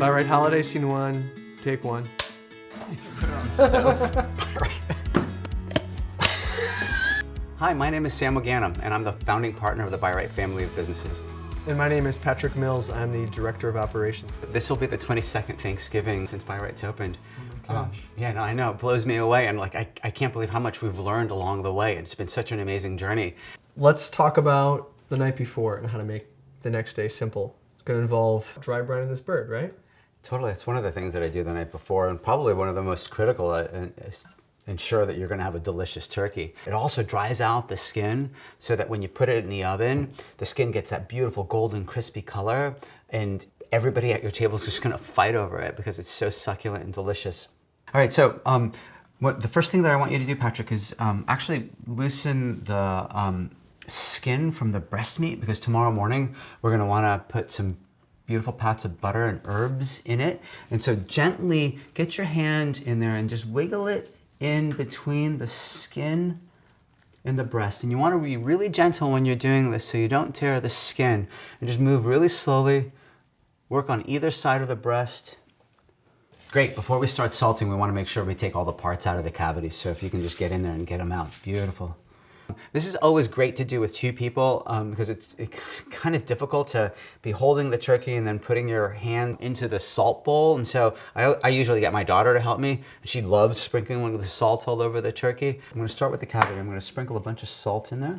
Bi-Rite holiday scene 1, take 1. Put it on the stove. Hi, my name is Sam Mogannam, and I'm the founding partner of the Bi-Rite family of businesses. And my name is Patrick Mills. I'm the Director of Operations. This will be the 22nd Thanksgiving since Bi-Rite's opened. Oh my gosh. Yeah, no, I know, it blows me away, and like I can't believe how much we've learned along the way. It's been such an amazing journey. Let's talk about the night before and how to make the next day simple. It's going to involve dry brining this bird, right? Totally, it's one of the things that I do the night before, and probably one of the most critical is ensure that you're going to have a delicious turkey. It also dries out the skin so that when you put it in the oven, the skin gets that beautiful golden crispy color, and everybody at your table is just going to fight over it because it's so succulent and delicious. All right, so the first thing that I want you to do, Patrick, is actually loosen the skin from the breast meat, because tomorrow morning we're going to want to put some beautiful pats of butter and herbs in it. And so gently get your hand in there and just wiggle it in between the skin and the breast. And you want to be really gentle when you're doing this so you don't tear the skin. And just move really slowly. Work on either side of the breast. Great. Before we start salting, we want to make sure we take all the parts out of the cavity. So if you can just get in there and get them out. Beautiful. This is always great to do with two people because it's kind of difficult to be holding the turkey and then putting your hand into the salt bowl. And so I usually get my daughter to help me. She loves sprinkling the salt all over the turkey. I'm going to start with the cavity. I'm going to sprinkle a bunch of salt in there.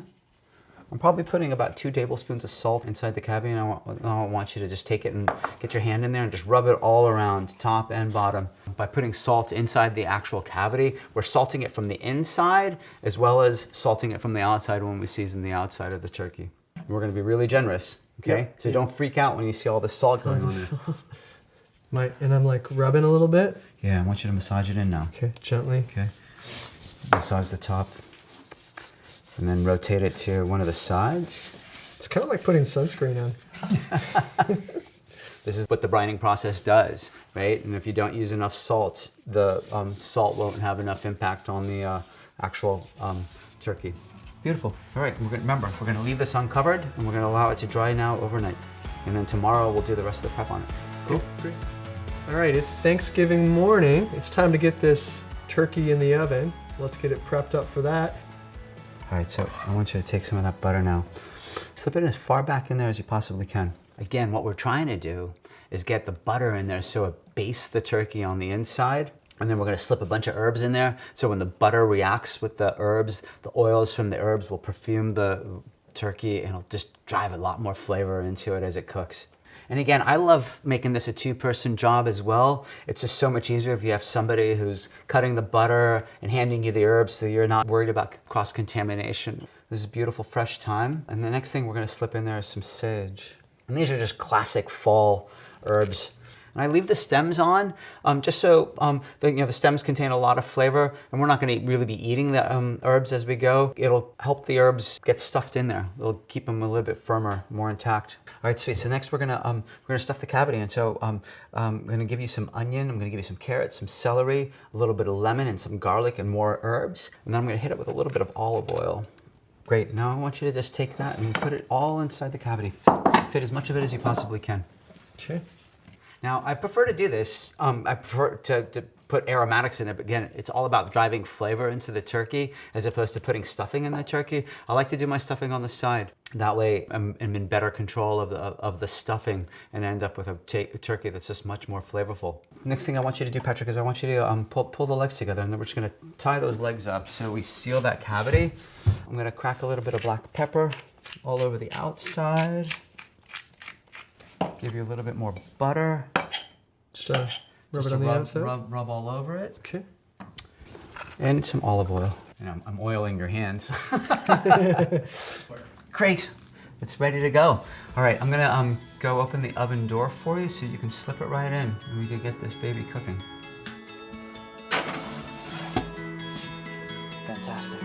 I'm probably putting about 2 tablespoons of salt inside the cavity, and I want you to just take it and get your hand in there and just rub it all around, top and bottom. By putting salt inside the actual cavity, we're salting it from the inside as well as salting it from the outside when we season the outside of the turkey. And we're going to be really generous, okay? Yep. So don't freak out when you see all the salt going on there. And I'm like rubbing a little bit. Yeah, I want you to massage it in now. Okay, gently. Okay. Massage the top. And then rotate it to one of the sides. It's kind of like putting sunscreen on. This is what the brining process does, right? And if you don't use enough salt, the salt won't have enough impact on the actual turkey. Beautiful. All right, remember, we're gonna leave this uncovered and we're gonna allow it to dry now overnight. And then tomorrow we'll do the rest of the prep on it. Cool. Great. All right, it's Thanksgiving morning. It's time to get this turkey in the oven. Let's get it prepped up for that. All right, so I want you to take some of that butter now. Slip it as far back in there as you possibly can. Again, what we're trying to do is get the butter in there so it bastes the turkey on the inside. And then we're gonna slip a bunch of herbs in there. So when the butter reacts with the herbs, the oils from the herbs will perfume the turkey and it'll just drive a lot more flavor into it as it cooks. And again, I love making this a 2-person job as well. It's just so much easier if you have somebody who's cutting the butter and handing you the herbs so you're not worried about cross-contamination. This is beautiful fresh thyme. And the next thing we're gonna slip in there is some sage. And these are just classic fall herbs. And I leave the stems on just so the stems contain a lot of flavor, and we're not going to really be eating the herbs as we go. It'll help the herbs get stuffed in there. It'll keep them a little bit firmer, more intact. All right, sweet. So next we're gonna stuff the cavity, and so I'm gonna give you some onion. I'm gonna give you some carrots, some celery, a little bit of lemon, and some garlic, and more herbs. And then I'm gonna hit it with a little bit of olive oil. Great. Now I want you to just take that and put it all inside the cavity. Fit as much of it as you possibly can. Okay. Now, I prefer to do this. I prefer to put aromatics in it, but again, it's all about driving flavor into the turkey as opposed to putting stuffing in the turkey. I like to do my stuffing on the side. That way, I'm in better control of the stuffing and end up with a turkey that's just much more flavorful. Next thing I want you to do, Patrick, is I want you to pull the legs together, and then we're just gonna tie those legs up so we seal that cavity. I'm gonna crack a little bit of black pepper all over the outside. Give you a little bit more butter. Just rub it on the outside? Rub all over it. Okay. And some olive oil. And I'm oiling your hands. Great. It's ready to go. All right, I'm gonna go open the oven door for you so you can slip it right in and we can get this baby cooking. Fantastic.